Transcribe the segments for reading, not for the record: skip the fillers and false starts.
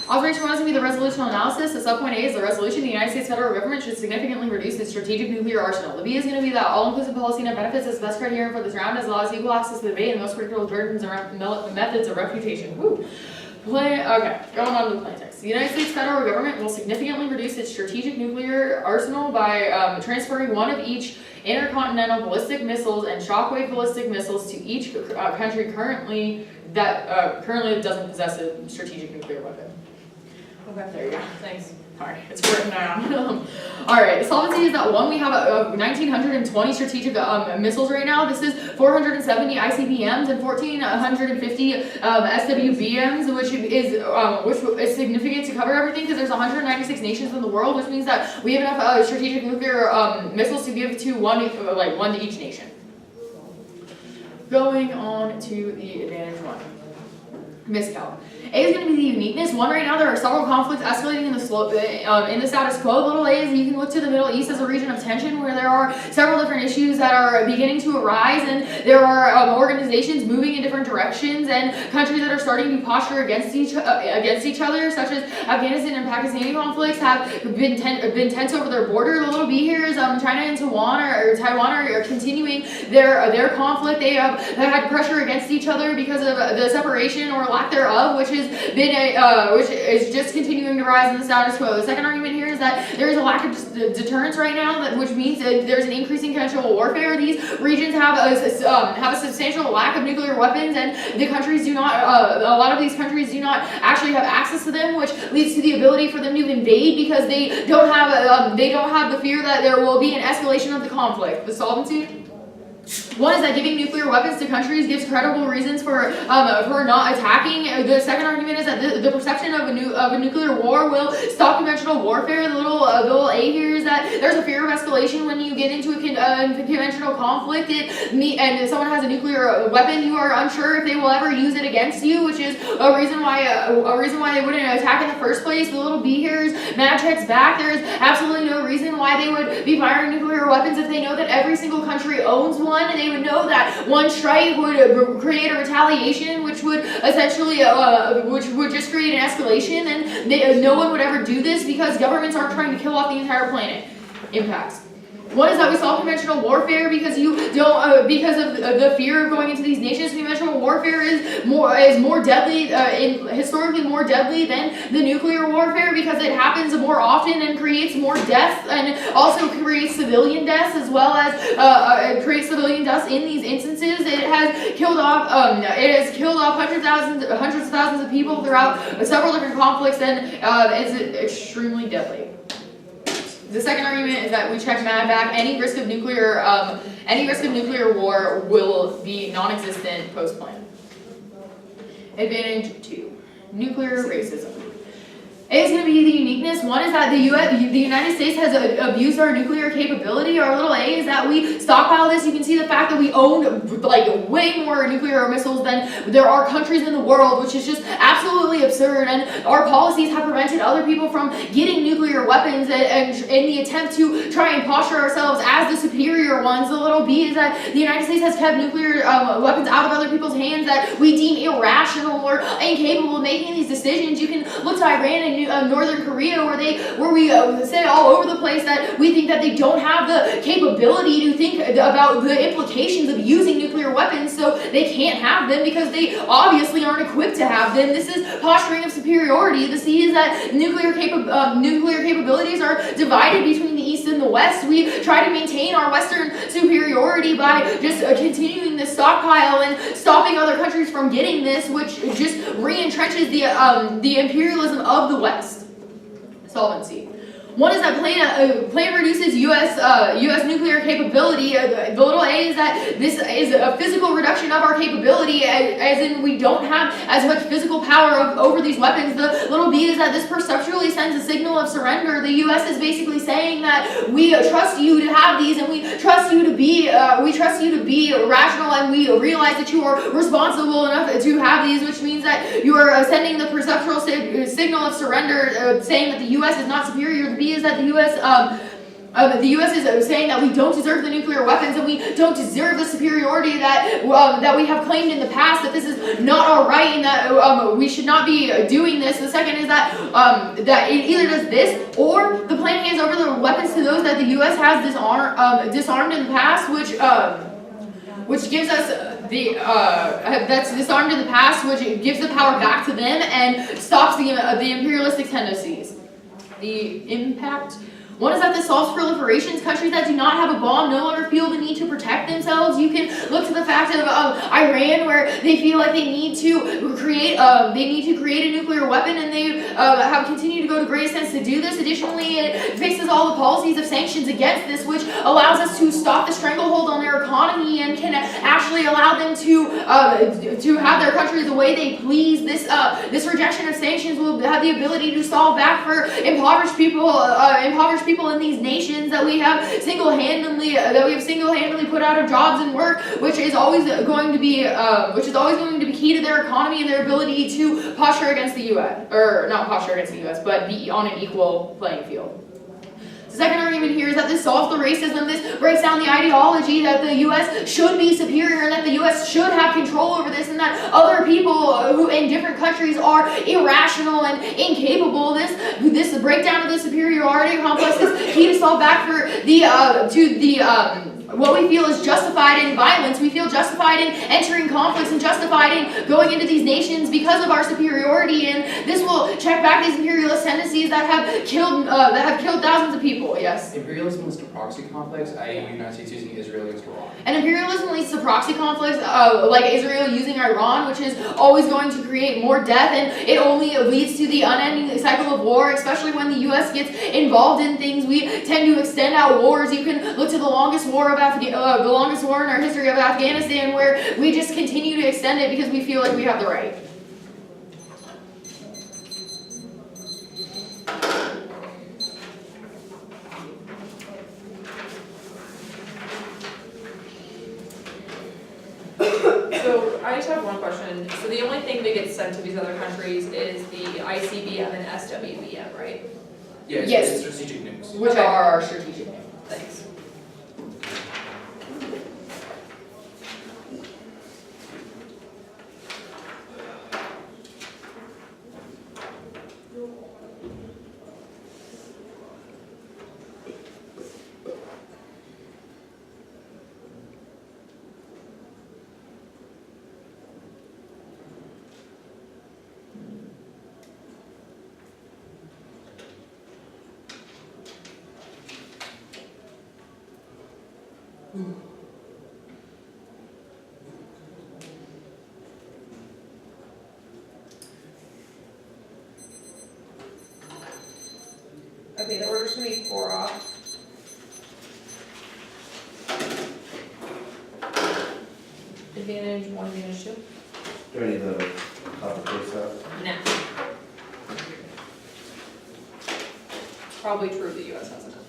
Observation 1 is going to be the resolutional analysis. The subpoint A is the resolution. The United States federal government should significantly reduce its strategic nuclear arsenal. The B is going to be that all-inclusive policy net benefits as the best criterion for this round, as well as equal access to the debate and most critical burdens and methods of refutation. Woo. Okay, going on to the plain text. The United States federal government will significantly reduce its strategic nuclear arsenal by transferring one of each intercontinental ballistic missiles and shockwave ballistic missiles to each country currently doesn't possess a strategic nuclear weapon. Okay, there you go. Thanks. Alright, it's written down. Alright, the solvency is that one, we have 1,920 strategic missiles right now. This is 470 ICBMs and 1,450 SWBMs, which is significant to cover everything because there's 196 nations in the world, which means that we have enough strategic nuclear missiles to give to one to each nation. Going on to the advantage one. Miscal. A is going to be the uniqueness. One, right now there are several conflicts escalating in the status quo. Little a is you can look to the Middle East as a region of tension where there are several different issues that are beginning to arise, and there are organizations moving in different directions and countries that are starting to posture against each other, such as Afghanistan and Pakistani conflicts have been tense over their border. The little b here is China and Taiwan are continuing their conflict. They have had pressure against each other because of the separation or lack thereof, which is just continuing to rise in the status quo. The second argument here is that there is a lack of deterrence right now, which means that there's an increasing conventional warfare. These regions have a substantial lack of nuclear weapons, and the countries do not. A lot of these countries do not actually have access to them, which leads to the ability for them to invade because they don't have the fear that there will be an escalation of the conflict. The solvency. One is that giving nuclear weapons to countries gives credible reasons for not attacking. The second argument is that the perception of a nuclear war will stop conventional warfare. The little a here is that there's a fear of escalation when you get into a conventional conflict and someone has a nuclear weapon. You are unsure if they will ever use it against you, which is a reason why they wouldn't attack in the first place. The little b here is mad checks back. There is absolutely no reason why they would be firing nuclear weapons if they know that every single country owns one, and they would know that one strike would create a retaliation, which would essentially, which would just create an escalation, and no one would ever do this because governments aren't trying to kill off the entire planet. Impacts. One is that we solve conventional warfare because because of the fear of going into these nations. Conventional warfare is more deadly, historically more deadly than the nuclear warfare because it happens more often and creates more deaths, and also creates civilian deaths as well as creates civilian deaths in these instances. It has killed off hundreds of thousands of people throughout several different conflicts, and is extremely deadly. The second argument is that we check mad back. Any risk of nuclear war will be non-existent post-plan. Advantage 2, nuclear racism. A is going to be the uniqueness. One is that the United States has abused our nuclear capability. Our little a is that we stockpile this. You can see the fact that we own way more nuclear missiles than there are countries in the world, which is just absolutely absurd. And our policies have prevented other people from getting nuclear weapons, and in the attempt to try and posture ourselves as the superior ones. The little b is that the United States has kept nuclear weapons out of other people's hands that we deem irrational or incapable of making these decisions. You can look to Iran and Northern Korea, where we say all over the place that we think that they don't have the capability to think about the implications of using nuclear weapons, so they can't have them because they obviously aren't equipped to have them. This is posturing of superiority. The C is that nuclear capabilities are divided between the East and the West. We try to maintain our Western superiority by just continuing this stockpile and stopping other countries from getting this, which just re-entrenches the imperialism of the West. Solvency. One is that plan reduces U.S. nuclear capability. The little a is that this is a physical reduction of our capability, as in we don't have as much physical power over these weapons. The little b is that this perceptually sends a signal of surrender. The U.S. is basically saying that we trust you to have these, and we trust you to be rational, and we realize that you are responsible enough to have these, which means that you are sending the perceptual signal of surrender, saying that the U.S. is not superior. The B is that the U.S. the U.S. is saying that we don't deserve the nuclear weapons and we don't deserve the superiority that that we have claimed in the past, that this is not all right and that we should not be doing this. The second is that that it either does this or the plan hands over the weapons to those that the U.S. has disarmed in the past, which gives us that's disarmed in the past, which gives the power back to them and stops the imperialistic tendencies. The impact. One is that this solves proliferations. Countries that do not have a bomb no longer feel the need to protect themselves. You can look to the fact of Iran, where they feel like they need to create a nuclear weapon, and they have continued to go to great extents to do this. Additionally, it fixes all the policies of sanctions against this, which allows us to stop the stranglehold on their economy and can actually allow them to have their country the way they please. This rejection of sanctions will have the ability to solve back for impoverished people in these nations that we have single-handedly put out of jobs and work, which is always going to be key to their economy and their ability to posture against the U.S. or not posture against the U.S. but be on an equal playing field. The second argument here is that this solves the racism. This breaks down the ideology that the U.S. should be superior and that the U.S. should have control over this, and that other people who in different countries are irrational and incapable. This breakdown of the superiority complex is key to solve back for what we feel is justified in violence. We feel justified in entering conflicts and justified in going into these nations because of our superiority, and this will check back these imperialist tendencies that have killed thousands of people. Yes? Imperialism leads to proxy conflicts, i.e. the United States using Israel against Iran. And imperialism leads to proxy conflicts, like Israel using Iran, which is always going to create more death, and it only leads to the unending cycle of war, especially when the U.S. gets involved in things. We tend to extend out wars. You can look to the longest war in our history of Afghanistan, where we just continue to extend it because we feel like we have the right. So I just have one question. So the only thing that gets sent to these other countries is the ICBM and SWBM, right? Yeah, yes. It's strategic nukes. Which are our strategic nukes. Thanks. Okay, the order's gonna be 4 off. Advantage 1, advantage 2. Do I need the copy stuff? No. Probably true the US has enough.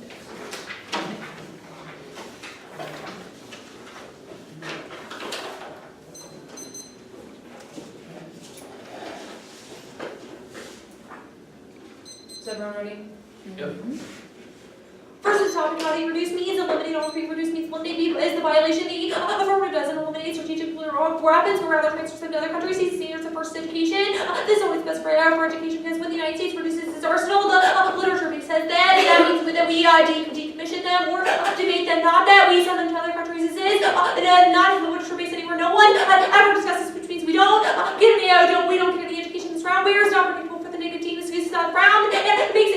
Is everyone ready? Yep. First, the topic how to reduce means eliminate all pre-produced means eliminate is the violation. The affirmative doesn't eliminate strategic nuclear weapons, but rather transfers them to other countries. These standards of first education. This is always best for education because when the United States reduces its arsenal, the literature says that means that we decommission them or debate them, not that we send them to other countries. This is not in the literature base anywhere. No one ever discusses, which means we don't get the education that's round. We're not predictable for the negative team. This is not round. It makes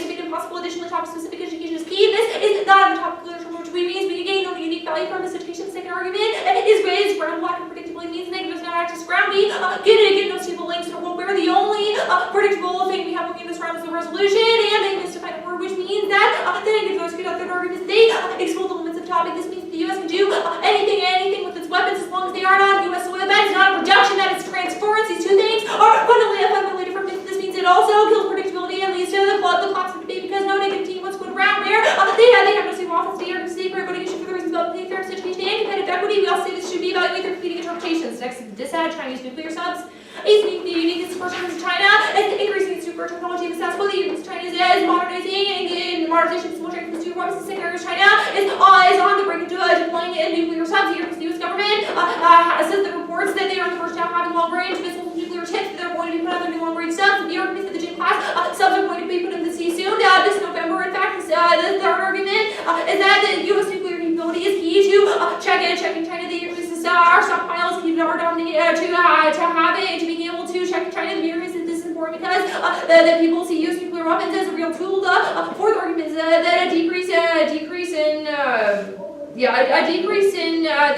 it impossible. Additionally, topic specific education is key. This is not in the topic literature, which means we gain no unique value from this education. The second argument is ground black and predictably means negative does not act as ground. We get no stable links in a world where the only predictable thing we have working in this round is the resolution, and they misdefine a word, which means that the negative votes get out third argument. They explode the limits of topic. This means the U.S. can do anything with its weapons as long as they are not U.S. soil. That is not a reduction, that is transference. These two things are fundamentally different. This means it also kills predictability and leads to the clocks of debate because no negative team wants to go around where they have no stable offense data or state litigation for the reasons of fair education and competitive equity. We also say this should be evaluated through competing interpretations. Next, disadd Chinese nuclear subs. The uniqueness of China and increasing its nuclear technology and accessibility. China is modernizing and modernization is more strength to weapons in secondary China is on the brink of deploying nuclear subs. The U.S. government says the reports that they are the first to having long-range missiles and nuclear tips that they're going to be put on their new long-range subs. The argument that the J-class subs are going to be put in the sea soon. This November, in fact, the third argument is that the U.S. nuclear capability is key to checking China. The increases our stockpiles, keep our dominant to being able to check China. The reason this is important because the people see U.S. nuclear weapons as a real tool. The fourth argument is that a decrease in the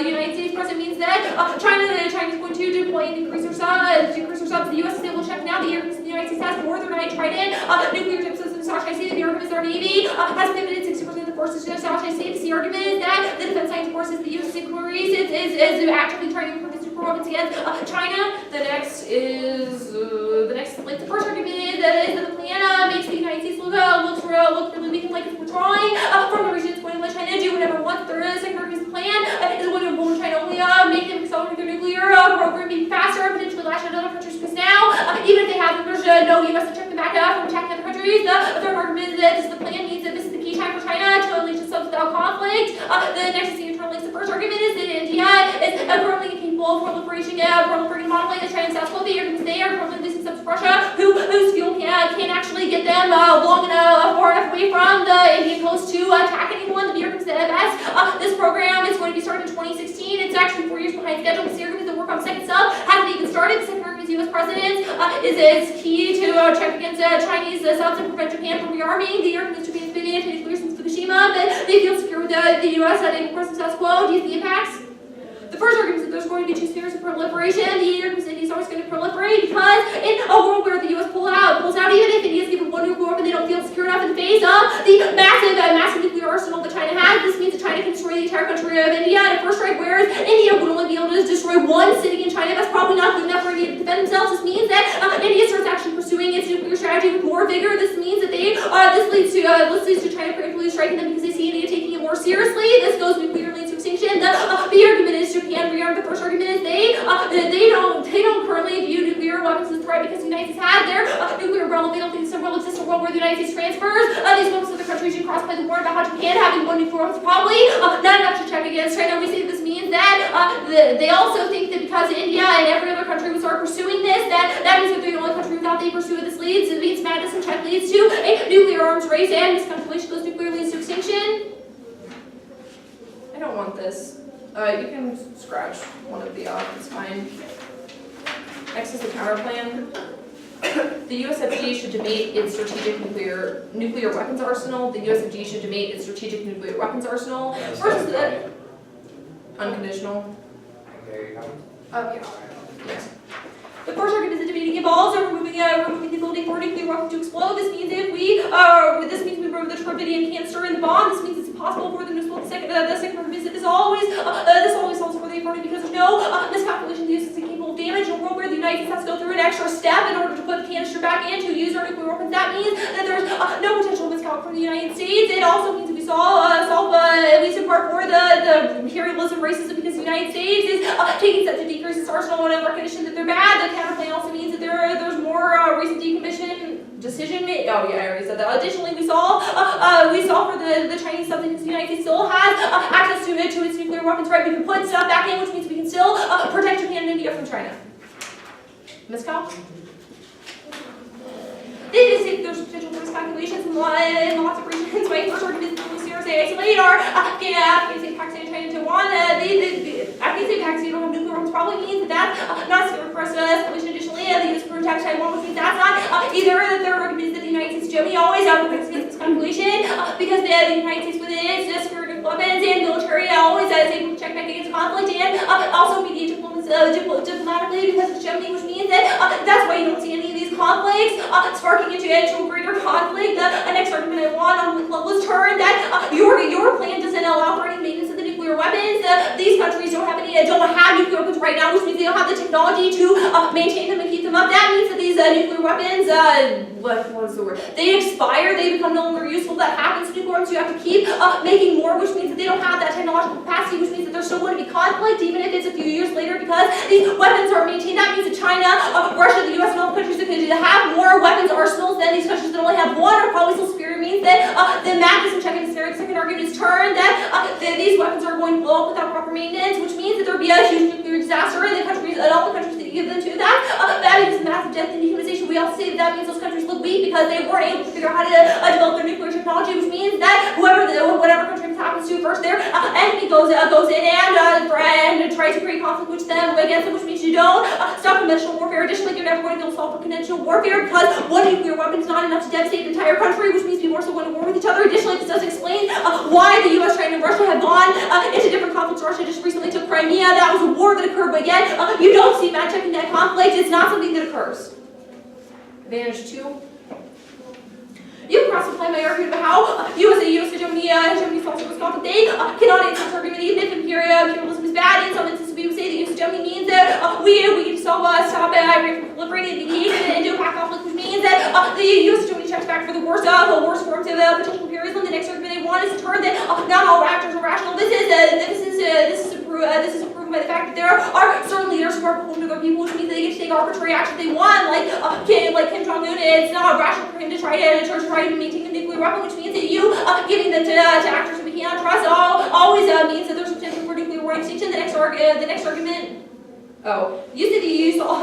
United States present means that China is going to deploy and decrease their subs. The U.S. is able to check now the air the United States has more than Trident nuclear tip systems in South China Sea. The argument is our Navy has pivoted 60% of the forces to South China Sea. The argument is that the defense science forces, the U.S. inquiries, is actively trying to improve its nuclear weapons against China. The first argument is that the plan makes the United States look really weak and like it's withdrawing from the region. It's going to let China do whatever it wants. The second argument is the plan is going to involve China only make them accelerate their nuclear program even faster and potentially lash out other countries because now, even if they have them, there's no U.S. to check them back from attacking other countries. The third argument is that the plan means that this is the key time for China to unleash itself without conflict. The next is the internal links. The first argument is that India is currently capable of proliferating monopoly the China and South Pole. The argument is they are currently losing subs to Russia, whose fuel can't actually get them far enough away from the Indian coast to attack anyone. The argument is that MS, this program is going to be started in 2016. It's actually 4 years behind schedule. The argument is that work on second sub hasn't even started. The second argument is U.S. President is key to check against Chinese subs and prevent Japan from rearming. The argument is Japan's been anti-nuclear since Fukushima, but they feel secure with the U.S. at any present status quo. Do you see the impacts? The first argument is that there's going to be two spheres of proliferation. The argument is that India is always going to proliferate because in a world where the U.S. pulls out, even if India is given one nuclear weapon, they don't feel secure enough in the face of the massive nuclear arsenal that China has. This means that China can destroy the entire country of India in a first strike, whereas India would only be able to destroy one city in China. That's probably not good enough for India to defend themselves. This means that India starts actually pursuing its nuclear strategy with more vigor. This means that this leads to China preemptively striking them because they see India taking it more seriously. This goes nuclearly into extinction. The argument is Japan rearmed. The first argument is they don't currently view nuclear weapons as a threat because the United States have their nuclear umbrella. They don't think there will exist a world where the United States transfers these weapons to other countries. You cross-play the war about how Japan having one nuclear weapon is probably not enough to check against China. We say this means that they also think that because India and every other country would start pursuing this, that means that they're the only country without they pursue it. This means madness and check leads to a nuclear arms race and miscalculation goes nuclear leads to extinction. I don't want this. You can scratch one of the off, it's fine. Next is the counter plan. The USFG should debate its strategic nuclear weapons arsenal. The USFG should debate its strategic nuclear weapons arsenal. First is the unconditional. Okay, Yeah. Yes. The first argument is that debating involves removing the ability for a nuclear weapon to explode. This means we remove the turbidity and cancer in the bomb. This means it's impossible for them to explode. The second argument is that this always solves for the opponent because there's no miscalculation. The use is capable of damage in a world where the United States has to go through an extra step in order to put the canister back in to use our nuclear weapons. That means that there's no potential miscalculation from the United States. It also means that we solve at least in part for the imperialism racism because the United States is taking steps to decrease its arsenal and recognition that they're bad. The counterplan also means that there's more recent decommission decision made. Oh yeah, I already said that. Additionally, we solve for the Chinese subjects. The United States still has access to its nuclear weapons. Right, we can put stuff back in, which means we can still protect Japan and India from China. Miscal? They just think there's potential for miscalculations in lots of regions. My first argument is the CRSA isolate are Afghanistan, Pakistan, China, Taiwan. Afghanistan, Pakistan don't have nuclear weapons probably means that that's not secure for us escalation. Additionally, the U.S. protect Taiwan, which means that's not either. The third argument is that the United States generally always advocates against miscalculation because the United States within its security weapons and military always is able to check back against conflict and also mediate diplomatically because it's Germany, which means that that's why you don't see any of these conflicts sparking into a greater conflict. The next argument I want on with level is turn that your plan doesn't allow for any maintenance of the nuclear weapons. These countries don't have nuclear weapons right now, which means they don't have the technology to maintain them and keep them up. That means that these nuclear weapons, what's the word? They expire, they become no longer useful. That happens to nuclear weapons. You have to keep making more, which means that they don't have that technological capacity, which means that there's still going to be conflict, even if it's a few years later, because these weapons are maintained. That means that China, Russia, the U.S., and all the countries that could have more weapons arsenals than these countries that only have one are probably still superior. Means that the madness and checking the second argument is turned that these weapons are going to blow up without proper maintenance, which means that there will be a huge nuclear disaster in the countries, in all the countries that you give them to that. That means massive death and dehumanization. We also say that means those countries look weak because they weren't able to figure out how to develop their nuclear technology, which means that whatever country happens to first, their enemy goes in and tries to create conflict with them against them, which means you don't stop conventional warfare. Additionally, you're never going to be able to solve conventional warfare because one nuclear weapon is not enough to devastate an entire country, which means people are still going to war with each other. Additionally, this does explain why the U.S., China, and Russia have gone into different conflicts. Russia just recently took Crimea. That was a war that occurred, but yet you don't see match-up in that conflict. It's not something that occurs. Advantage 2. You can cross-apply my argument about how U.S. hegemony false was conflict. They cannot answer this argument even if imperialism is bad. In some instances, we would say that U.S. hegemony means that we can stop Iran from proliferating and do a pact conflict, which means that the U.S. hegemony checks back for the worst forms of potential imperialism. The next argument they want is to turn that not all actors are rational. This is proven by the fact that there are certain leaders who are beholden to their people, which means they get to take arbitrary action they want, like Kim Jong-un. It's not rational for him to try to maintain a nuclear weapon, which means that you giving them to actors who we cannot trust always means that there's potential for nuclear war extinction. The next argument. Oh, you said you saw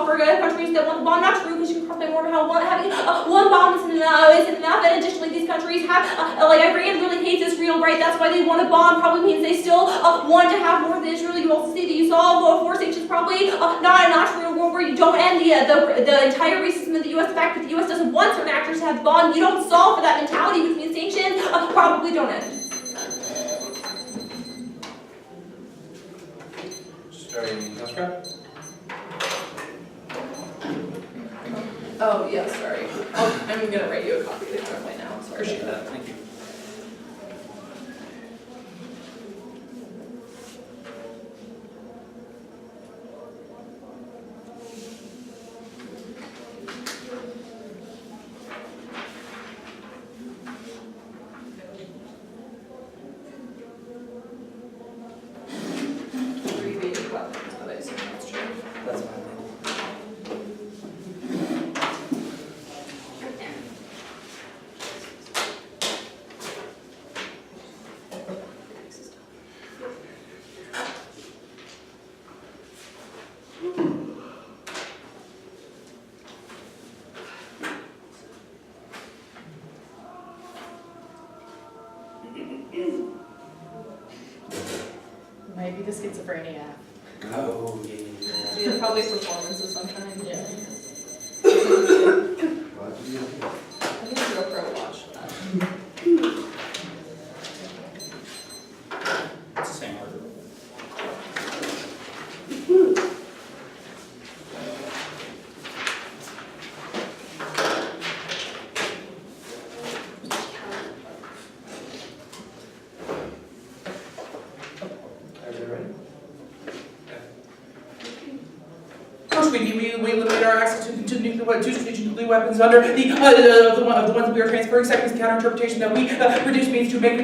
for countries that want the bomb. Not true, because you can cross by more about how having one bomb isn't enough. And additionally, these countries have, like Iran really hates Israel, right? That's why they want a bomb. Probably means they still want to have more than Israel. You also see that you saw force sanctions. Probably not true in a world where you don't end the entire racism of the U.S. The fact that the U.S. doesn't want certain actors to have the bomb, you don't solve for that mentality, which means sanctions probably don't end. Oh, yeah, sorry. I'm going to write you a copy of the PowerPoint now. Sorry. Appreciate that. Thank you. That's fine. Might be the schizophrenia. Oh, Yeah, probably performance of some kind. Yeah. I think a GoPro watch that. It's the same order. We limit our access to strategic nuclear weapons under the ones that we are transferring. Second is counter interpretation that we reduce means to make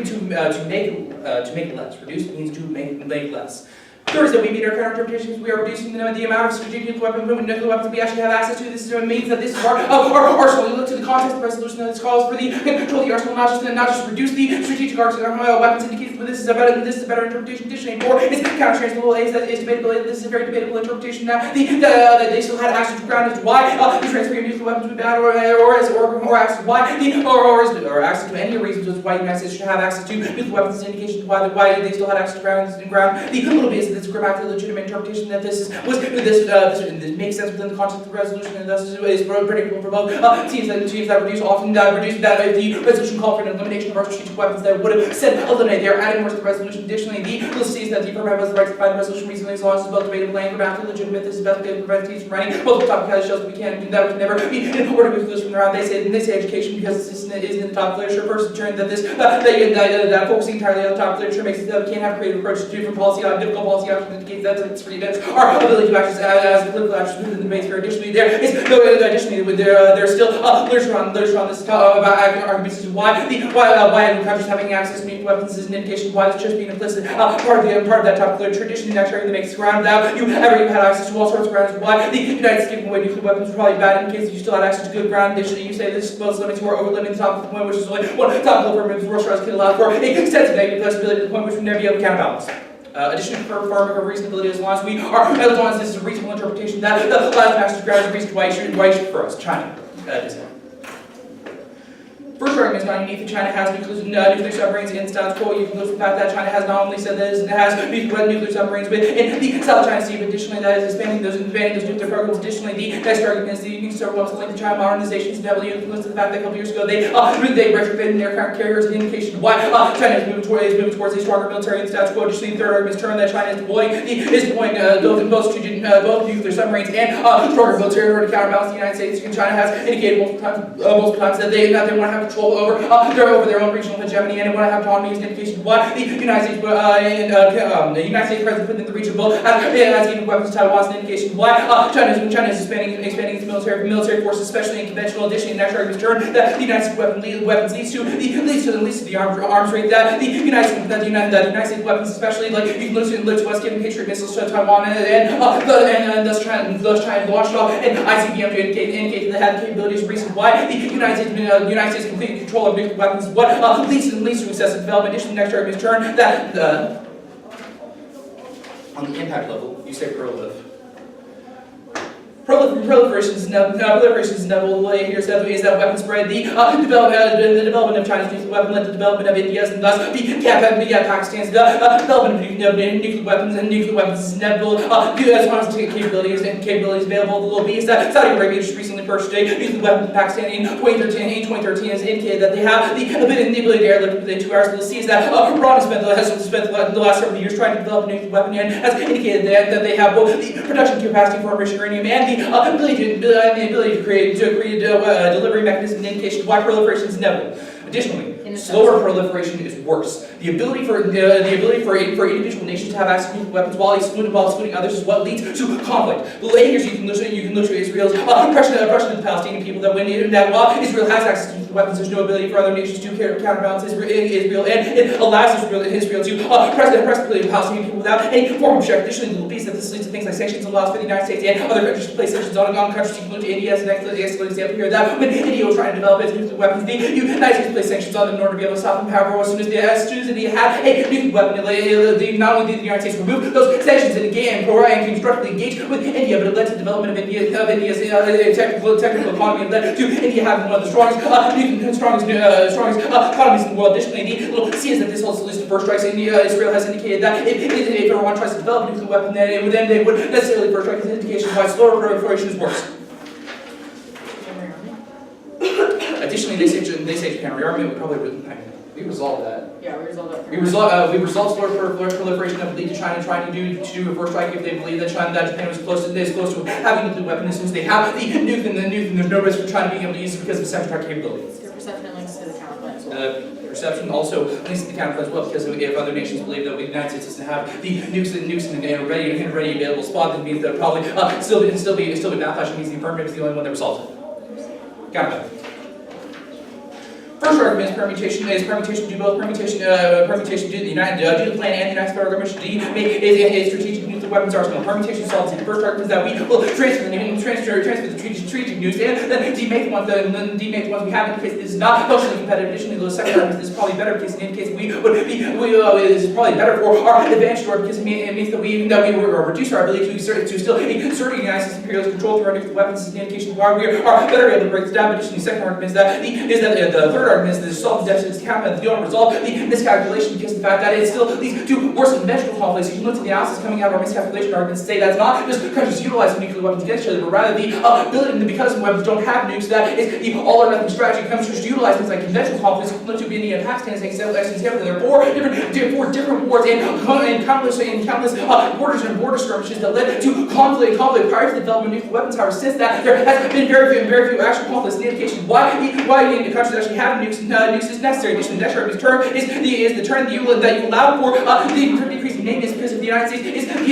less. Reduce means to make less. Third is that we meet our counter interpretations. We are reducing the amount of strategic nuclear weapons we actually have access to. This means that this is our arsenal. We look to the context of resolution that this calls for the control of the arsenal, not just reduce the strategic weapons indicates. But this is a better interpretation. Additionally, four is counter-transferable aids. That is debatable. This is a very debatable interpretation. That they still had access to ground as to why the transferring of nuclear weapons would be bad, or access to why or access to any reasons as why the United States should have access to nuclear weapons is an indication of why they still had access to ground. The little bit is this grammatically legitimate interpretation that this makes sense within the context of the resolution, and thus is predictable for both teams that reduce often reduce that if the resolution called for an elimination of our strategic weapons that would have said eliminate. They are adding more to the resolution. Additionally, the list sees that the affirmative has the right to find the resolution reasonably as long as it's both debatable and grammatically legitimate. This is best to prevent teams from writing multiple topic categories shows we can't do that. We can never be in order with this from around. They say education because this isn't in the top literature. First, that focusing entirely on the top literature makes it that we can't have creative approaches to different difficult policy actually indicates that it's pretty dense. Our ability to act as political actors within the debate fair. Additionally, there's still literature on this about arguments as to why countries having access to nuclear weapons is an indication why it's just being implicit part of that topic tradition in that area that makes ground without you ever had access to all sorts of grounds. Why the United States giving away nuclear weapons was probably bad in case you still had access to good ground. Additionally, you say this supposed limits or over limiting the top of the point, which is only one top level for world stars can allow for extensive negative flexibility to the point which we never be able to counterbalance. Additionally, for reasonability, as long as we are, as long as this is a reasonable interpretation, that the last master's ground is a reason why you should for us, China. First argument is not unique that China has nuclear submarines in status quo. You can look at the fact that China has not only said that it has nuclear submarines within the South China Sea, but additionally that is expanding those nuclear programs. Additionally, the next argument is the Union Star Wars linked to China modernization is heavily influenced the fact that a couple years ago they retrofitted aircraft carriers, an indication of why China is moving towards a stronger military in status quo. Additionally, the third argument is that China is deploying both nuclear submarines and stronger military in order to counterbalance the United States. China has indicated multiple times that they want to have control over their own regional hegemony and want to have autonomy as an indication of why the United States presence within the region will has given weapons to Taiwan as an indication of why China is expanding its military forces, especially in conventional. Additionally, in that argument turn that the United States weapons leads to the arms rate that the United States weapons, especially like you can look to us giving Patriot missiles to Taiwan and thus China launched off an ICBM to indicate that they had the capabilities. Reason why the United States complete control of nuclear weapons, what leads to excessive development. Additionally, the next argument is turn that on the impact level, you say proliferation. Proliferation is inevitable. Here is that weapon spread. The development of China's nuclear weapon led to the development of India's, and thus Pakistan's development of nuclear weapons. And nuclear weapons is inevitable. As long as capabilities available, the little beast that Saudi Arabia just recently purchased a nuclear weapon from Pakistan in 2013 has indicated that they have the ability to airlift within 2 hours. We'll see is that Iran has spent the last several years trying to develop a nuclear weapon and has indicated that they have both the production capacity for enriched uranium and the ability to create a delivery mechanism, an indication of why proliferation is inevitable. Additionally, slower proliferation is worse. The ability for individual nations to have access to nuclear weapons while excluding others is what leads to conflict. Later, you can look to Israel's oppression of the Palestinian people that while Israel has access to nuclear weapons, there's no ability for other nations to counterbalance Israel, and it allows Israel to oppress the Palestinian people without any form of check. Additionally, the little piece that this leads to things like sanctions allows for the United States and other countries to place sanctions on countries. You can look to India as an excellent example here. That when India was trying to develop its nuclear weapons, the United States placed sanctions on them in order to be able to stop them. However, as soon as India had a nuclear weapon, not only did the United States remove those sanctions and constructively engage with India, but it led to the development of India's technical economy and led to India having one of the strongest economies in the world. Additionally, the little C is that this also leads to first strikes. Israel has indicated that if Iran tries to develop a nuclear weapon, then they would necessarily first strike as an indication of why slower proliferation is worse. Additionally, they say Japan rearmament we resolved that. Yeah, we resolved that. We resolved slower proliferation that would lead to China trying to do a first strike if they believe that Japan was close to having a nuclear weapon. As soon as they have the nuke, and there's no risk for China being able to use it because of central capabilities. Their perception links to the counterplan as well. Perception also links to the counterplan as well, because if other nations believe that the United States doesn't have the nukes in a ready available spot, then means that probably still be backlash means the affirmative is the only one that resolves it. Counterplan. First argument is permutation. Do both permutation do the plan and the United Federal Government should make a strategic nuclear weapons arsenal. Permutation solves it. The first argument is that we will transfer the strategic nukes and then demake the ones we have in case this is not functionally competitive. Additionally, the second argument is probably better because in case this is probably better for our advantage or because it means that we reduce our ability to still exert the United States imperialist control through our nuclear weapons. This is an indication of why we are better able to break this down. Additionally, the second argument is that the third argument is that the solved deficits they don't resolve the miscalculation because of the fact that it still leads to worse conventional conflicts. You can look at the analysis coming out of our miscalculation calculation arguments say that's not just countries utilizing nuclear weapons against each other, but rather the ability, because some weapons don't have nukes, that is the all or nothing strategy. Countries utilize things like conventional conflicts, to be India and Pakistan, as an example. There are four different wars and countless borders and border skirmishes that led to conflict prior to the development of nuclear weapons. However, since that, there has been very few actual conflicts. The indication why the countries actually have nukes is necessary. Additionally, the next argument's term is the term that you allow for the decrease in maintenance because of the United States because the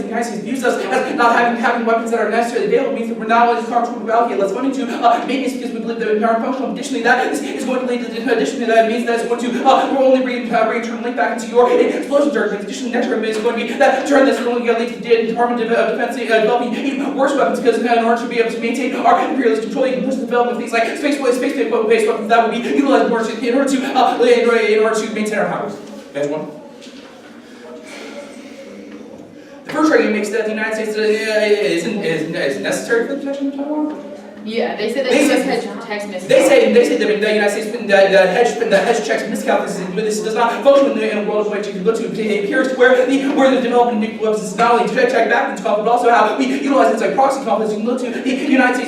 United States views us as not having weapons that are necessarily available, means that we're now in control to allocate less funding to maintenance because we believe that we are functional. Additionally, that is going to lead to that means that it's going to we're only return link back into your explosions argument. Additionally, the next argument is going to be that turn this is only going to lead to the Department of Defense developing even worse weapons because in order to be able to maintain our imperialist control, you can push the development of things like space-based weapons that will be utilized in order to maintain our powers. Next one. The first argument makes that the United States is necessary for the protection of Taiwan. Yeah, they said that U.S. hedge checks miscal. They say that the United States the hedge checks miscal. This does not function in a world in which you can go to. It appears where the development of nuclear weapons is not only check back into conflict, but also how we utilize things like proxy conflicts. You can look to the United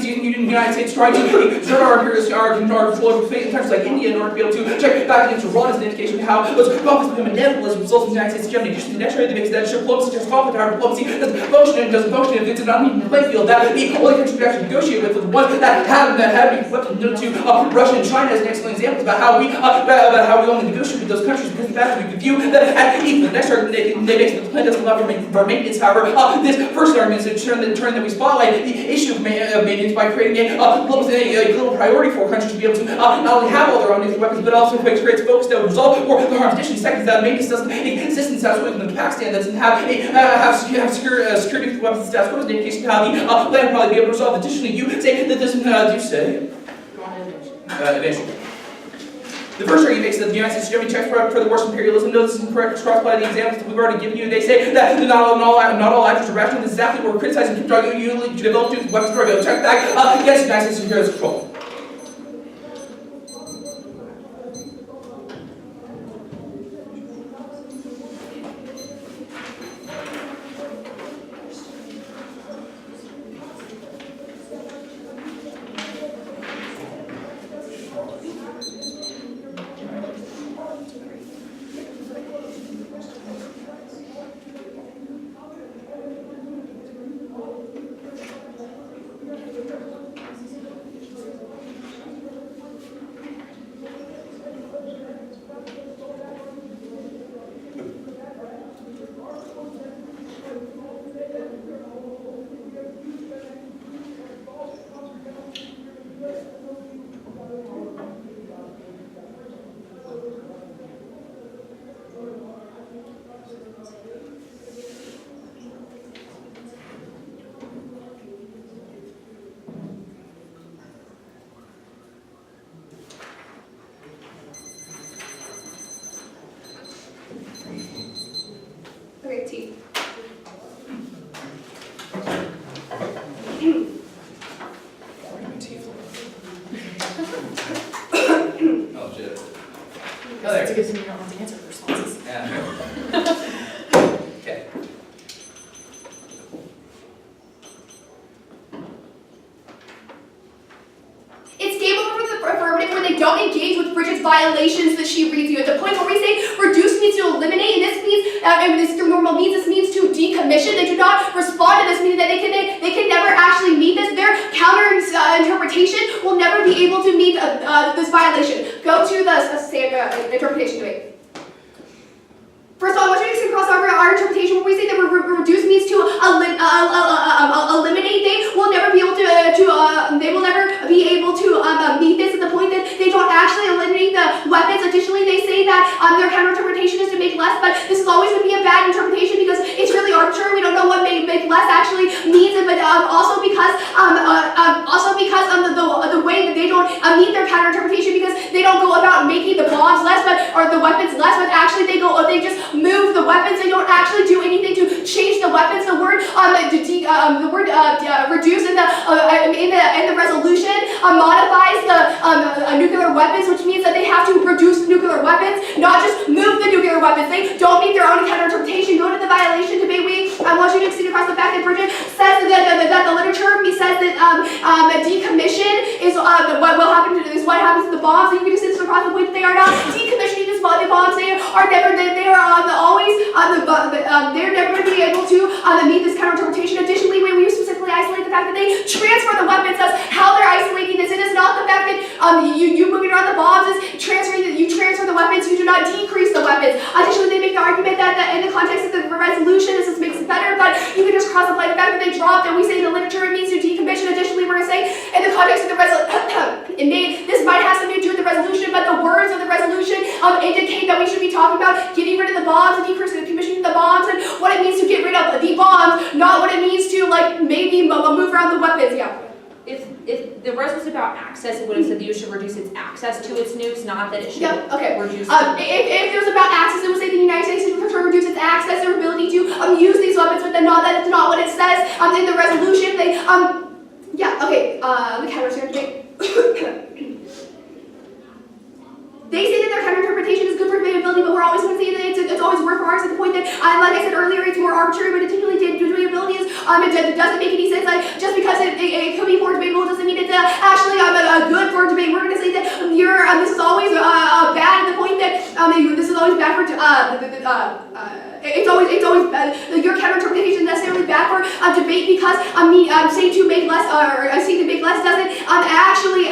States trying to exert our imperialist control over countries like India in order to be able to check back into Iran as an indication of how those conflicts become inevitable as a result of the United States hegemony. Additionally, the next argument makes that diplomacy just conflict. Our diplomacy doesn't function if it's not even playing field. That the only country we actually negotiate with is the ones that have nuclear weapons. To Russia and China as an excellent example about how we only negotiate with those countries because of that we view that at equal. The next argument they make that the plan doesn't allow for maintenance. However, this first argument is the turn that we spotlight the issue of maintenance by creating a global priority for countries to be able to not only have all their own nuclear weapons, but also creates focus that will resolve or the harms. Additionally, second, that maintenance doesn't exist in South Sudan and Pakistan doesn't have secure nuclear weapons in South Sudan. Is an indication of how the plan will probably be able to resolve. Additionally, you say that this eventually. The first argument makes that the United States hegemony checks for the worst imperialism. No, this is incorrect. It's crossed by the examples that we've already given you. They say that not all actors are rational. This is exactly what we're criticizing. Keep drug you develop weapons program. Check back against the United States imperialist control. Okay, T. Oh shit. That's a good thing you don't have to answer the responses. Yeah. Okay. It's game over for the affirmative when they don't engage with Bridget's violations that she reads you. At the point where we say reduce means to eliminate, and this means, and this normal means, this means to decommission. They do not respond to this, meaning that they can never actually meet this. Their counter interpretation will never be able to meet this violation. Go to the interpretation debate. First of all, I want you to cross over our interpretation where we say that reduce means to eliminate. They will never be able to meet this at the point that they don't actually eliminate the weapons. Additionally, they say that their counter interpretation is to make less, but this is always going to be a bad interpretation because it's really arbitrary. We don't know what make less actually means, but also because the way that they don't meet their counter interpretation because they don't go about making the bombs less, or the weapons less, but actually they just move the weapons. They don't actually do anything to change the weapons. The word reduce in the resolution modifies the nuclear weapons, which means that they have to reduce nuclear weapons, not just move the nuclear weapons. They don't meet their own counter interpretation. Go to the violation debate. We I want you to extend across the fact that Bridget says that the literature says that decommission is what will happen to this. What happens to the bombs? And you can extend across the point that they are not decommissioning the bombs. They are never. They are always they're never going to be able to meet this counter-interpretation. Additionally, we specifically isolate the fact that they transfer the weapons. That's how they're isolating this. It is not the fact that you moving around the bombs is transferring. You transfer the weapons. You do not decrease the weapons. Additionally, they make the argument that in the context of the resolution, this makes it better, but you can just cross-apply the fact that they dropped and we say in the literature it means to decommission. Additionally, we're going to say in the context of the this might have something to do with the resolution, but the words of the resolution indicate that we should be talking about getting rid of the bombs and decommissioning the bombs and what it means to get rid of the bombs, not what it means to like maybe move around the weapons. Yeah. If the rest was about access, it would have said that you should reduce its access to its nukes, not that it should reduce. If it was about access, it would say the United States should reduce its access, their ability to use these weapons, but that's not what it says in the resolution. They the camera's here today. They say that their counter-interpretation is good for debatability, but we're always going to say that it's always worth ours at the point that, like I said earlier, it's more arbitrary, but particularly debatability is, it doesn't make any sense. Like, just because it could be more debatable doesn't mean it's actually good for debate. We're going to say that this is always bad at the point that this is always bad for it's always bad. Your counter-interpretation is necessarily bad for debate because saying to make less or saying to make less doesn't actually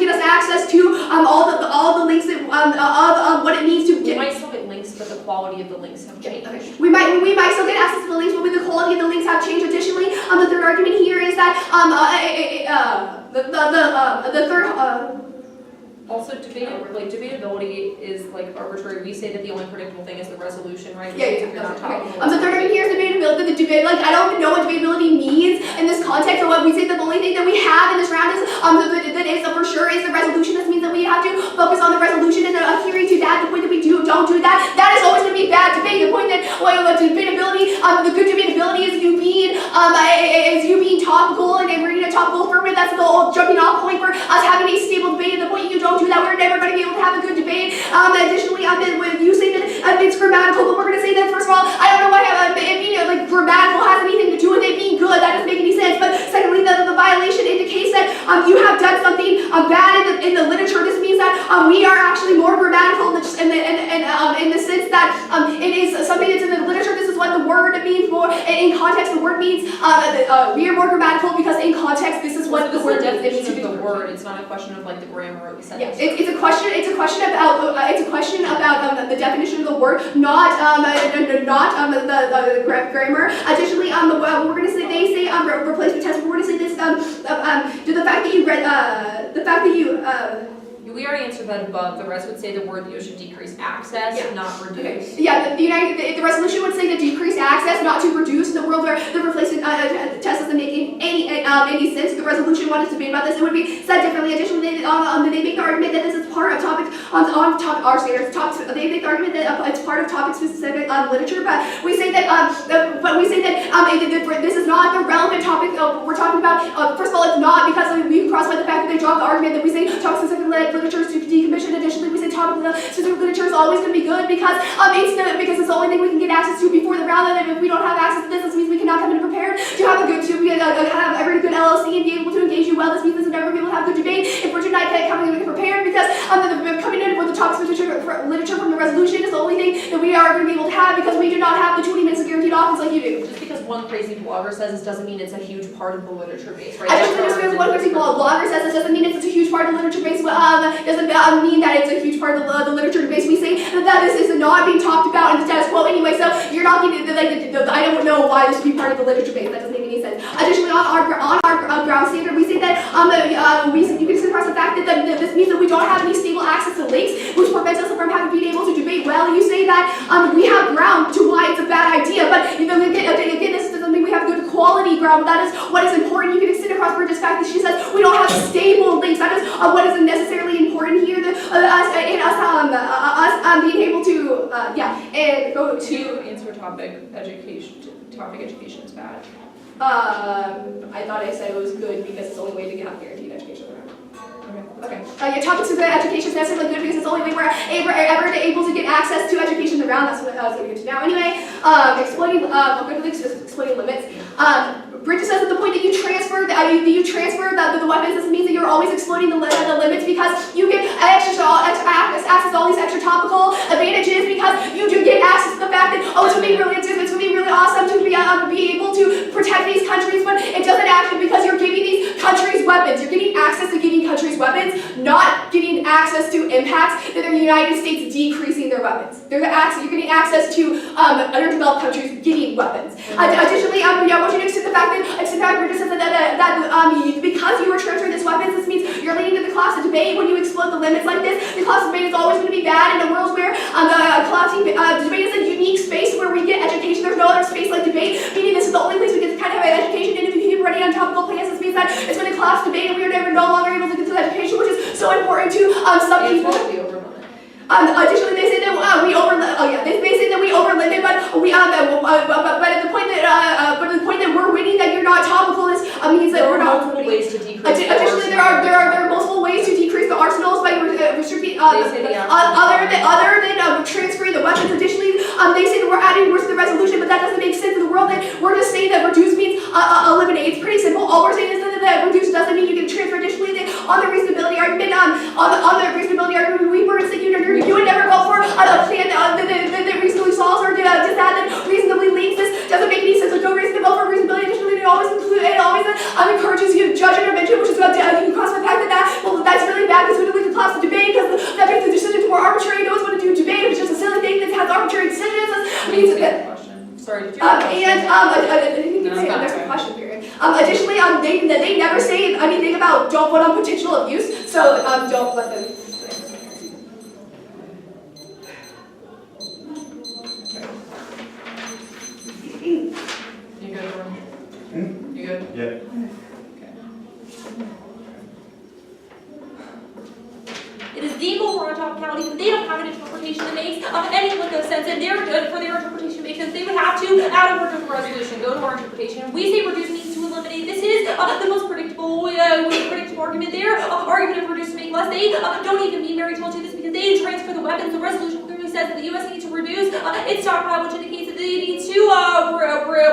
get us access to all the links that, of what it means to get. We might still get links, but the quality of the links have changed. Okay. We might still get access to the links, but the quality of the links have changed. Additionally, the third argument here is that the third. Also, debatability is like arbitrary. We say that the only predictable thing is the resolution, right? Yeah. The third argument here is debatability. Like, I don't even know what debatability means in this context. Or what we say that the only thing that we have in this round is that is for sure is the resolution. This means that we have to focus on the resolution and adhering to that. The point that we don't do that is always going to be bad debate. The point that debatability, the good debatability is you being topical and bringing a topical affirmative. That's the whole jumping off point for us having a stable debate. And the point you don't do that, we're never going to be able to have a good debate. Additionally, when you say that it's grammatical, but we're going to say that first of all, I don't know why like grammatical has anything to do with it being good. That doesn't make any sense. But secondly, the violation indicates that you have done something bad in the literature. This means that we are actually more grammatical in the sense that it is something that's in the literature. This is what the word means more. In context, the word means we are more grammatical because in context, this is what the word means to the word. It's not a question of like the grammar of the sentence. Yeah, it's a question about the definition of the word, not the grammar. Additionally, we're going to say they say replacement test. We're going to say this the fact that you read we already answered that above. The rest would say the word should decrease access, not reduce. Okay. Yeah, the resolution would say to decrease access, not to reduce. In the world where the replacement test doesn't make any sense, the resolution wanted to debate about this. It would be said differently. Additionally, they make the argument that this is part of topic on our standards. They make the argument that it's part of topic-specific literature, but we say that this is not the relevant topic we're talking about. First of all, it's not because we cross by the fact that they dropped the argument that we say topic-specific literature is to decommission. Additionally, we say topic-specific literature is always going to be good because it's the only thing we can get access to before the round. And if we don't have access to this means we cannot come in prepared to have have every good LLC and be able to engage you well. This means we'll never be able to have good debate if we're not coming in prepared because coming in with the topic-specific literature from the resolution is the only thing that we are going to be able to have because we do not have the 20 minutes of guaranteed office like you do. Just because one crazy blogger says this doesn't mean it's a huge part of the literature base, right? I just understand one crazy blogger says this doesn't mean it's a huge part of the literature base. Doesn't mean that it's a huge part of the literature base. We say that this is not being talked about in the status quo anyway, so you're not getting I don't know why this should be part of the literature base. That doesn't make any sense. Additionally, on our ground standard, we say that you can express the fact that this means that we don't have any stable access to links, which prevents us from being able to debate well. You say that we have ground to why it's a bad idea, but again, this doesn't mean we have good quality ground. That is what is important. You can extend across Bridget's fact that she says we don't have stable links. That is what is necessarily important here. Us being able to and go to answer topic education. Topic education is bad. I thought I said it was good because it's the only way to get guaranteed education. Okay. Topics of education is necessarily good because it's the only way we're ever able to get access to education around. That's what I was going to get to now. Anyway. exploding limits. Bridget says at the point that you transfer the weapons, this means that you're always exploding the limits because you get access to all these extra topical advantages, because you do get access to the fact that, oh, it's going to be really awesome to be able to protect these countries, but it doesn't actually, because you're giving these countries weapons. You're getting access to giving countries weapons, not getting access to impacts that the United States decreasing their weapons. You're getting access to underdeveloped countries getting weapons. Additionally, I want you to accept the fact that Bridget says because you were transferring these weapons, this means you're leading to the collapse of debate. When you explode the limits like this, the collapse of debate is always going to be bad in a world where collapsing debate is a unique space where we get education. There's no other space like debate, meaning this is the only place we get to kind of have education. And if you keep running on topical plans, this means that it's going to collapse debate and we are no longer able to get to education, which is so important to some people. Additionally, they say that we overlimit, but at the point that we're winning, that you're not topical, means that we're not. Multiple ways to decrease. Additionally, there are multiple ways to decrease the arsenals by restricting other than transferring the weapons. Additionally, they say that we're adding words to the resolution, but that doesn't make sense in the world. That we're just saying that reduce means eliminate. It's pretty simple. All we're saying is that reduce doesn't mean you can transfer. Additionally, on the reasonability argument, we were saying you would never go for a plan that reasonably solves or that reasonably links. This doesn't make any sense. There's no reason to go for reasonability. Additionally, it always encourages you to judge intervention, which is what you can cross the fact that's really bad because we don't lead to class of debate, because that makes the decisions more arbitrary. No one's going to do debate. It's just a silly thing that has arbitrary decisions. Sorry, did you I didn't say the next question period. Additionally, they never say anything about don't vote on potential abuse, so don't let them. You good, Lauren? You good? Yeah. It is the goal for topicality, but they don't have an interpretation that makes any look of sense, and for their interpretation makes sense, they would have to add a word to the resolution, go to our interpretation. We say reduce means to eliminate. This is the most predictable argument there. Argument of reduce to make less. They don't even mean Mary told you this because they transfer the weapons. The resolution clearly says that the U.S. needs to reduce its stockpile, which indicates that they need to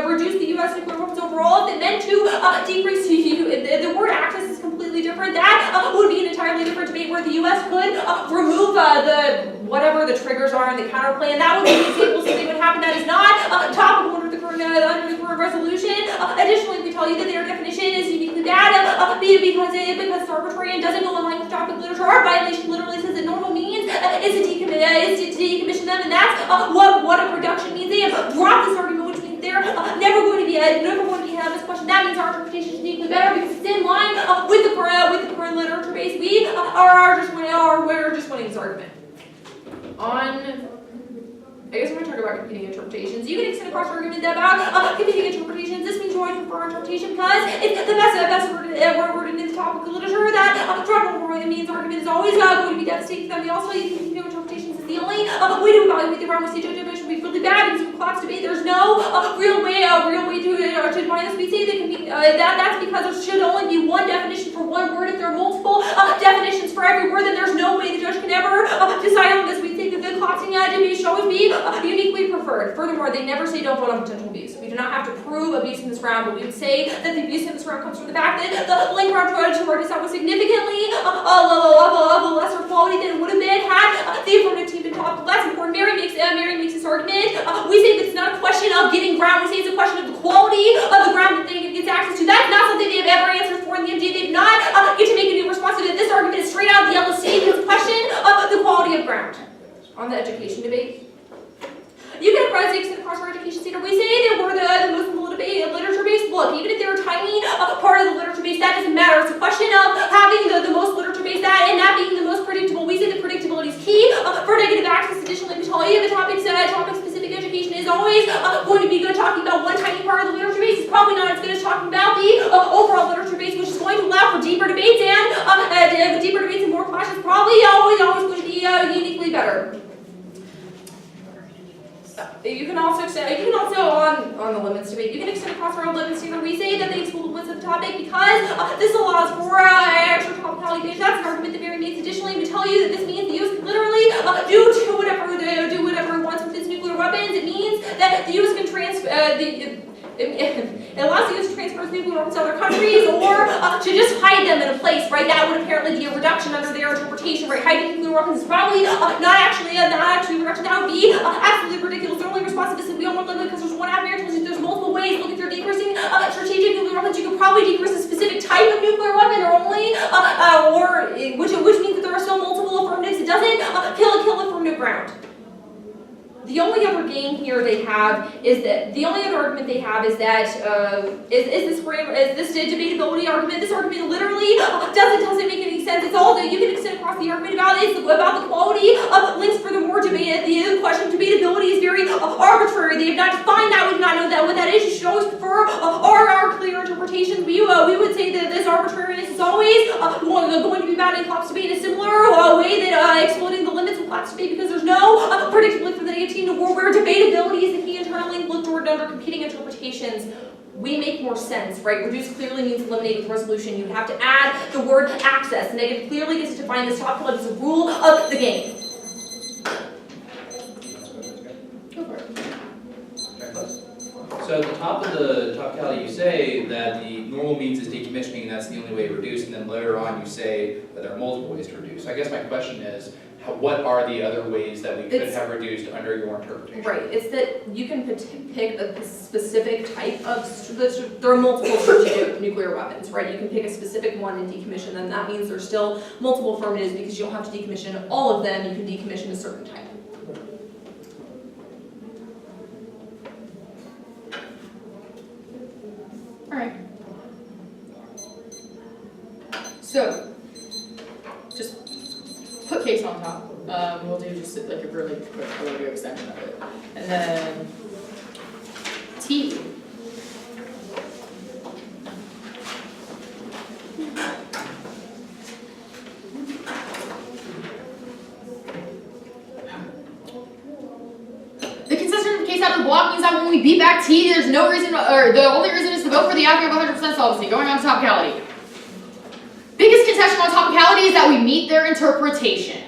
reduce the U.S. nuclear weapons overall. If it meant to decrease the word access is completely different. That would be an entirely different debate where the U.S. could remove whatever the triggers are in the counter plan. That would be an example something would happen that is not topical under the current resolution. Additionally, we tell you that their definition is uniquely bad because it's arbitrary and doesn't go in line with topic literature. Our violation literally says that normal means is to decommission them, and that's what a reduction means. They have dropped this argument, which means they're never going to be have this question. That means our interpretation is uniquely better because it's in line with the current literature base. We're just winning this argument. I guess we're going to talk about competing interpretations. You can extend a cross argument about competing interpretations. This means you always prefer interpretation because it's the best word in the topical literature. That it means argument is always going to be devastating to them. We also use competing interpretations as the only way to evaluate the ground. We say judgment should be really bad because we collapse debate. There's no real way to define this. We say that's because there should only be one definition for one word. If there are multiple definitions for every word, then there's no way the judge can ever decide on this. We think that the collapsing debate should always be uniquely preferred. Furthermore, they never say don't vote on potential abuse. We do not have to prove abuse in this round, but we would say that the abuse in this round comes from the fact that the link round to work this out was significantly of a lesser quality than it would have been had the affirmative team been topical. That's important. Mary makes this argument. We say that it's not a question of getting ground. We say it's a question of the quality of the ground that they get access to. That's not something they have ever answered for in the MD. They did not get to make a new response to it. This argument is straight out of the LSC. It's a question of the quality of ground. On the education debate. You can have Rez in the cross education center. We say that we're the most literature based. Look, even if they're a tiny part of the literature base, that doesn't matter. It's a question of having the most literature based and that being the most predictable. We say that predictability is key for negative access. Additionally, we tell you the topic specific education is always going to be good talking about one tiny part of the literature base. It's probably not as good as talking about the overall literature base, which is going to allow for deeper debates and deeper debates and more classes. Probably always going to be uniquely better. You can also on the limits debate, you can extend across our limits standard. We say that they exclude the limits of the topic because this allows for extra topicality based. That's an argument that Mary makes. Additionally, we tell you that this means the U.S. can literally do whatever it wants with its nuclear weapons. It means that the U.S. It allows the U.S. to transfer its nuclear weapons to other countries, or to just hide them in a place, right? That would apparently be a reduction under their interpretation, right? Hiding nuclear weapons is probably not actually a reduction. That would be absolutely ridiculous. Their only response to this is we don't want to limit because there's one admiral tells you there's multiple ways. Look, if you're decreasing strategic nuclear weapons, you could probably decrease a specific type of nuclear weapon, or only, which means that there are still multiple affirmatives. It doesn't kill it from the ground. The only other game here they have is that the only other argument they have is that is this debatability argument. This argument literally doesn't make any sense. It's all that you can extend across the argument about the quality of links. Furthermore, the question of debatability is very arbitrary. They have not defined that. We do not know that what that is. You should always prefer our clear interpretations. We would say that this arbitrariness is always going to be bound in collapse debate in a similar way that exploiting the limits of collapse debate, because there's no predictability for the negative to war where debatability is the key internally looked toward under competing interpretations. We make more sense, right? Reduce clearly means eliminate with resolution. You have to add the word access. Negative clearly gets to define this top as a rule of the game. Go for it. So at the top of the topicality, you say that the normal means is decommissioning, and that's the only way to reduce, and then later on you say that there are multiple ways to reduce. So I guess my question is, what are the other ways that we could have reduced under your interpretation? Right, it's that you can pick a specific type of, there are multiple strategic nuclear weapons, right? You can pick a specific one and decommission them. That means there's still multiple affirmatives because you don't have to decommission all of them. You can decommission a certain type. All right. So, just put case on top. We'll do just like a really quick overview extension of it. And then T. The consistent case out of the block means that when we beat back T, there's no reason, or the only reason is to vote for the outcome of 100% solvency. Going on to topicality. Biggest contention on topicality is that we meet their interpretation.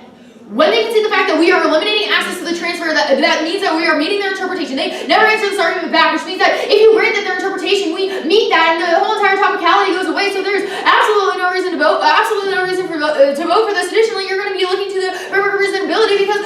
When they can see the fact that we are eliminating access to the transfer, that means that we are meeting their interpretation. They never answer this argument back, which means that if you grant that their interpretation, we meet that, and the whole entire topicality goes away. So there's absolutely no reason to vote. Absolutely no reason to vote for this. Additionally, you're going to be looking to the framework of reasonability because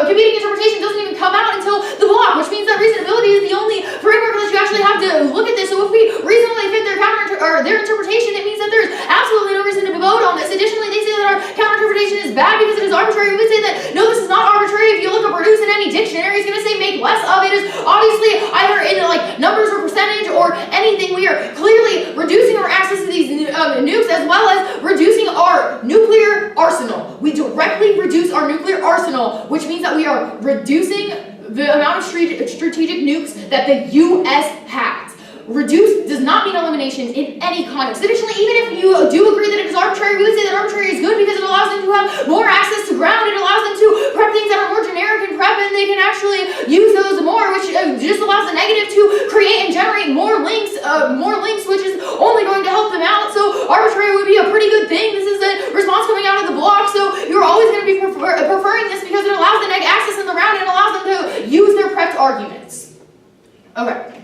competing interpretation doesn't even come out until the block, which means that reasonability is the only framework that you actually have to look at this. So if we reasonably fit their interpretation, it means that there's absolutely no reason to vote on this. Additionally, they say that our counter-interpretation is bad because it is arbitrary. We would say that, no, this is not arbitrary. If you look up reduce in any dictionary, it's going to say make less of. It is obviously either in like numbers or percentage or anything. We are clearly reducing our access to these nukes as well as reducing our nuclear arsenal. We directly reduce our nuclear arsenal, which means that we are reducing the amount of strategic nukes that the U.S. has. Reduce does not mean elimination in any context. Additionally, even if you do agree that it is arbitrary, we would say that arbitrary is good because it allows them to have more access to ground. It allows them to prep things that are more generic and prep, and they can actually use those more, which just allows the negative to create and generate more links, which is only going to help them out. So arbitrary would be a pretty good thing. This is a response coming out of the block, so you're always going to be preferring this because it allows the neg access in the round and it allows them to use their prepped arguments. Okay.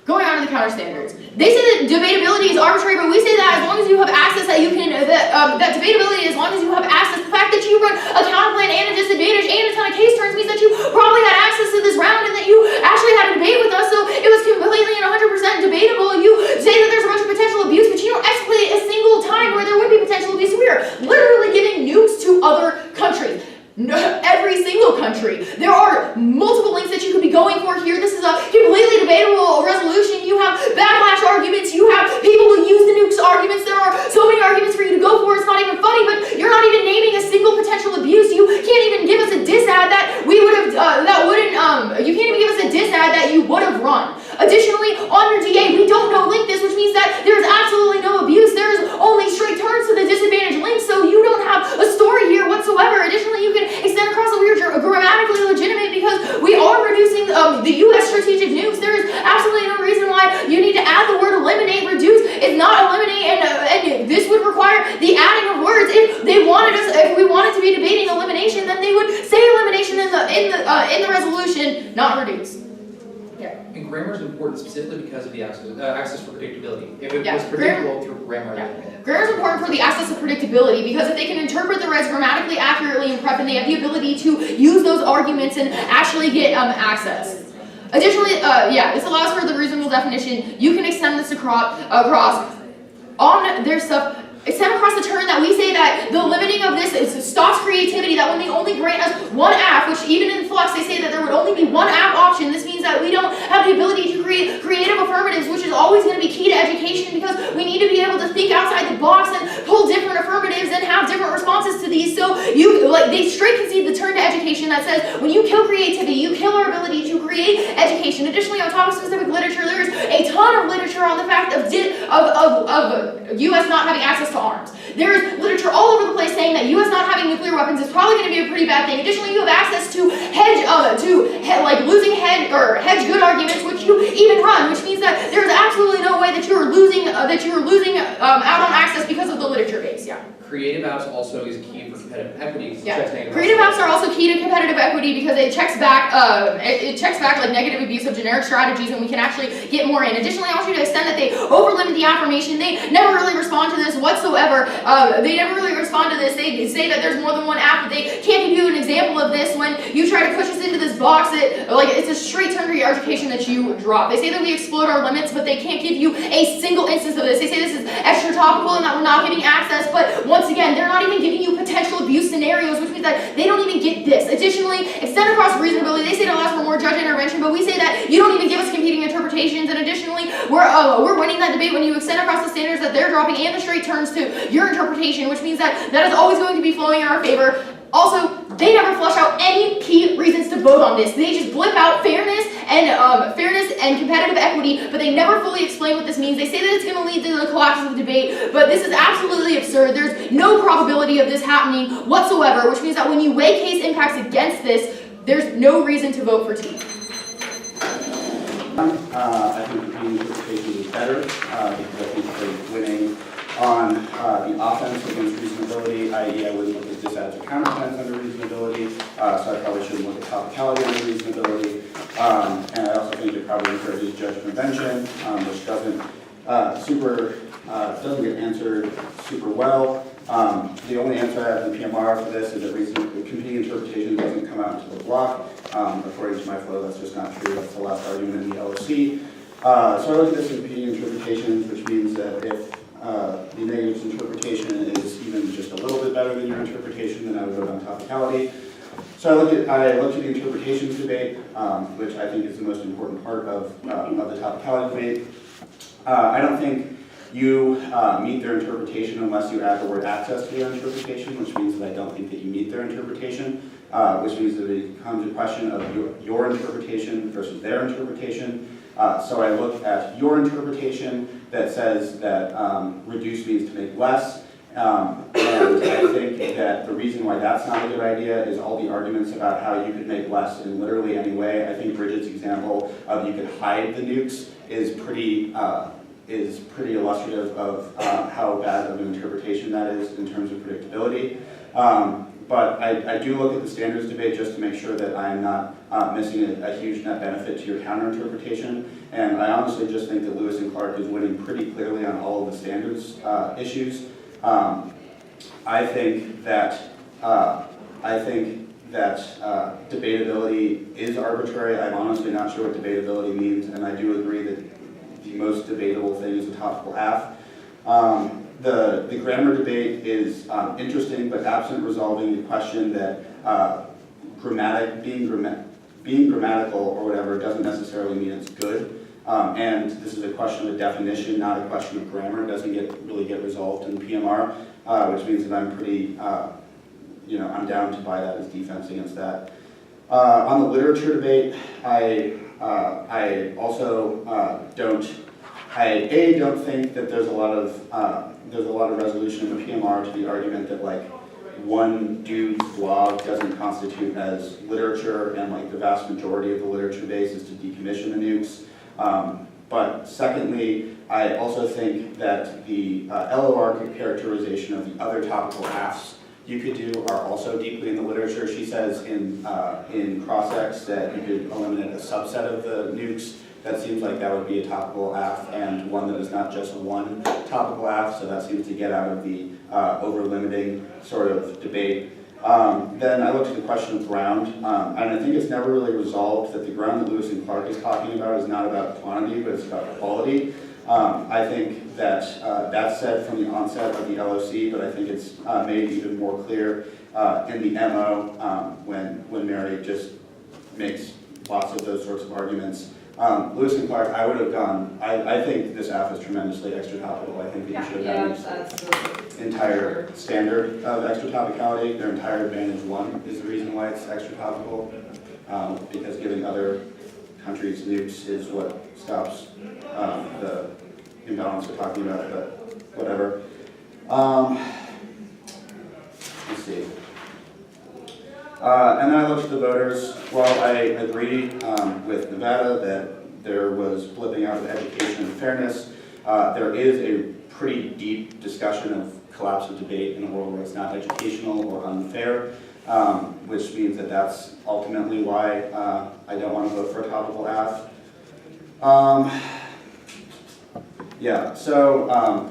Going on to the counter standards. They say that debatability is arbitrary, but we say that as long as you have access, that you can, that debatability, as long as you have access, the fact that you run a counterplan and a disadvantage and a ton of case turns means that you probably had access to this round and that you actually had a debate with us, so it was completely and 100% debatable. You say that there's a bunch of potential abuse, but you don't explicate a single time where there would be potential abuse. We are literally giving nukes to other countries. Every single country. There are multiple links that you could be going for here. This is a completely debatable resolution. You have backlash arguments. You have people who use the nukes arguments. There are so many arguments for you to go for. It's not even funny, but you're not even naming a single potential abuse. You can't even give us a disad that we would have, you can't even give us a disad that you would have run. Additionally, on your DA, we don't no link this, which means that there's absolutely no abuse. There's only straight turns to the disadvantage link, so you don't have a story here whatsoever. Additionally, you can extend across that we are grammatically legitimate because we are reducing the U.S. strategic nukes. There is absolutely no reason why you need to add the word eliminate. Reduce is not eliminate, and this would require the adding of words. If we wanted to be debating elimination, then they would say elimination in the resolution, not reduce. In grammar is important specifically because of the access for predictability. If it Yeah, was predictable through grammar. Yeah. Grammar is important for the access of predictability because if they can interpret the res grammatically accurately in prep, then they have the ability to use those arguments and actually get access. Additionally, this allows for the reasonable definition. You can extend this across on their stuff. Extend across the turn that we say that the limiting of this is stops creativity, that when they only grant us one app, which even in Flux they say that there would only be one app option, this means that we don't have the ability to create creative affirmatives, which is always going to be key to education because we need to be able to think outside the box and pull different affirmatives and have different responses to these. So they straight concede the turn to education that says when you kill creativity, you kill our ability to create education. Additionally, on top of specific literature, there is a ton of literature on the fact of U.S. not having access to arms. There's literature all over the place saying that U.S. not having nuclear weapons is probably going to be a pretty bad thing. Additionally, you have access to losing hedge good arguments, which you even run, which means that there's absolutely no way that you are losing out on access because of the literature base. Yeah. Creative apps also is key for competitive equity. Yeah. Creative apps are also key to competitive equity because it checks back like negative abuse of generic strategies, and we can actually get more in. Additionally, I want you to extend that they overlimit the affirmation. They never really respond to this whatsoever. They never really respond to this. They say that there's more than one app, but they can't give you an example of this when you try to push us into this box. It's a straight turn to your education that you drop. They say that we explode our limits, but they can't give you a single instance of this. They say this is extra topical and that we're not getting access, but once again, they're not even giving you potential abuse scenarios, which means that they don't even get this. Additionally, extend across reasonability. They say it allows for more judge intervention, but we say that you don't even give us competing interpretations. And additionally, we're winning that debate when you extend across the standards that they're dropping and the straight turns to your interpretation, which means that is always going to be flowing in our favor. Also, they never flush out any key reasons to vote on this. They just blip out fairness and competitive equity, but they never fully explain what this means. They say that it's going to lead to the collapse of the debate, but this is absolutely absurd. There's no probability of this happening whatsoever, which means that when you weigh case impacts against this, there's no reason to vote for T. I think competing interpretation is better because I think they're winning on the offense against reasonability, i.e. I wouldn't look at disadds or counterclaims under reasonability, so I probably shouldn't look at topicality under reasonability, and I also think it probably encourages judge convention, which doesn't get answered super well. The only answer I have in the PMR for this is that competing interpretation doesn't come out until the block. According to my flow, that's just not true. That's the last argument in the LOC. So I look at this as competing interpretations, which means that if the negative's interpretation is even just a little bit better than your interpretation, then I would vote on topicality. So I looked at the interpretations debate, which I think is the most important part of the topicality debate. I don't think you meet their interpretation unless you add the word access to their interpretation, which means that I don't think that you meet their interpretation, which means that it becomes a question of your interpretation versus their interpretation. So I look at your interpretation that says that reduce means to make less, and I think that the reason why that's not a good idea is all the arguments about how you could make less in literally any way. I think Bridget's example of you could hide the nukes is pretty illustrative of how bad of an interpretation that is in terms of predictability. But I do look at the standards debate just to make sure that I'm not missing a huge net benefit to your counter interpretation. And I honestly just think that Lewis and Clark is winning pretty clearly on all of the standards issues. I think that debatability is arbitrary. I'm honestly not sure what debatability means, and I do agree that the most debatable thing is a topical aff. The grammar debate is interesting, but absent resolving the question that being grammatical or whatever doesn't necessarily mean it's good. And this is a question of a definition, not a question of grammar. It doesn't really get resolved in the PMR, which means that I'm pretty, I'm down to buy that as defense against that. On the literature debate, I also don't think that there's a lot of resolution in the PMR to the argument that like one dude's blog doesn't constitute as literature, and like the vast majority of the literature base is to decommission the nukes. But secondly, I also think that the LOR characterization of the other topical affs you could do are also deeply in the literature. She says in Cross-X that you could eliminate a subset of the nukes that seems like that would be a topical AF and one that is not just one topical AF, so that seems to get out of the over-limiting sort of debate. Then I looked at the question of ground, and I think it's never really resolved that the ground that Lewis and Clark is talking about is not about quantity, but it's about quality. I think that that's said from the onset of the LOC, but I think it's made even more clear in the MO when Mary just makes lots of those sorts of arguments. Lewis and Clark, I would have gone, I think this AF is tremendously extra topical. I think that you should have an entire standard of extra topicality. Their entire advantage one is the reason why it's extra topical, because giving other countries nukes is what stops the imbalance we're talking about, but whatever. Let's see. And then I looked at the voters. While I agree with Nevada that there was flipping out of education and fairness, there is a pretty deep discussion of collapse of debate in a world where it's not educational or unfair, which means that that's ultimately why I don't want to vote for a topical AF. Yeah, so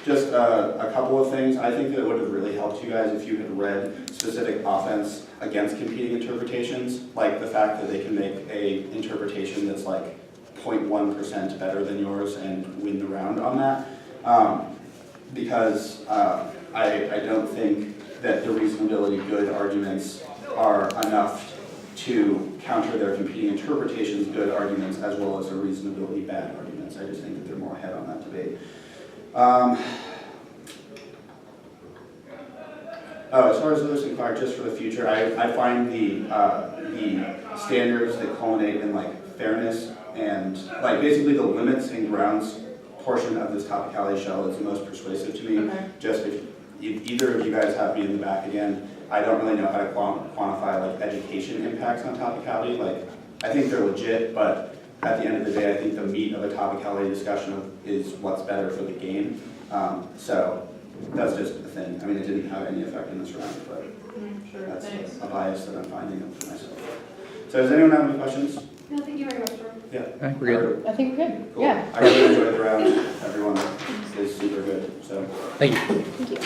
just a couple of things. I think that it would have really helped you guys if you had read specific offense against competing interpretations, like the fact that they can make a interpretation that's like 0.1% better than yours and win the round on that. Because I don't think that the reasonability good arguments are enough to counter their competing interpretations good arguments as well as their reasonability bad arguments. I just think that they're more ahead on that debate. As far as Lewis and Clark, just for the future, I find the standards that culminate in like fairness and like basically the limits and grounds portion of this topicality shell is the most persuasive to me. Okay. Just if either of you guys have me in the back again, I don't really know how to quantify like education impacts on topicality. Like I think they're legit, but at the end of the day, I think the meat of a topicality discussion is what's better for the game. So that's just a thing. I mean, it didn't have any effect in this round, but Sure, that's thanks. a bias that I'm finding for myself. So does anyone have any questions? No, thank you very much, Jordan. Yeah. I think we're good. I think we're good. Cool. Yeah. I really enjoyed the round. Everyone is super good. So Thank you. Thank you.